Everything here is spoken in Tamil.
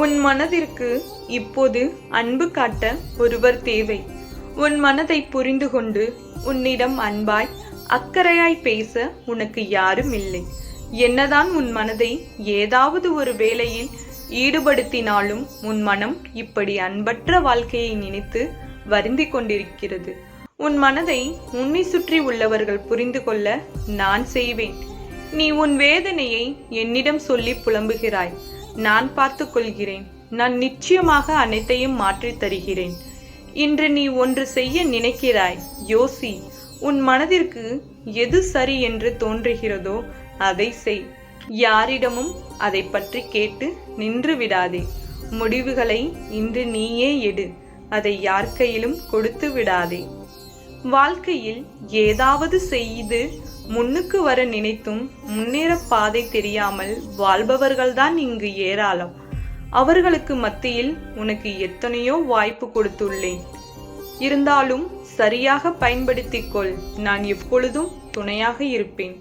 உன் மனதிற்கு இப்போது அன்பு காட்ட ஒருவர் தேவை. உன் மனதை புரிந்து கொண்டு உன்னிடம் அன்பாய் அக்கறையாய் பேச உனக்கு யாரும் இல்லை. என்னதான் உன் மனதை ஏதாவது ஒரு வேளையில் ஈடுபடுத்தினாலும் உன் மனம் இப்படி அன்பற்ற வாழ்க்கையை நினைத்து வருந்திக் கொண்டிருக்கிறது. உன் மனதை உன்னை சுற்றி உள்ளவர்கள் புரிந்து கொள்ள நான் செய்வேன். நீ உன் வேதனையை என்னிடம் சொல்லி புலம்புகிறாய். நான் பார்த்து கொள்கிறேன். நான் நிச்சயமாக அனைத்தையும் மாற்றித் தருகிறேன். இன்று நீ ஒன்று செய்ய நினைக்கிறாய். யோசி. உன் மனதிற்கு எது சரி என்று தோன்றுகிறதோ அதை செய். யாரிடமும் அதை பற்றி கேட்டு நின்று விடாதே. முடிவுகளை இன்று நீயே எடு. அதை யார் கையிலும் கொடுத்து விடாதே. வாழ்க்கையில் ஏதாவது செய்து முன்னுக்கு வர நினைத்தும் முன்னேற பாதை தெரியாமல் வாழ்பவர்கள்தான் இங்கு ஏராளம். அவர்களுக்கு மத்தியில் உனக்கு எத்தனையோ வாய்ப்பு கொடுத்துள்ளேன். இருந்தாலும் சரியாக பயன்படுத்திக் கொள். நான் எப்பொழுதும் துணையாக இருப்பேன்.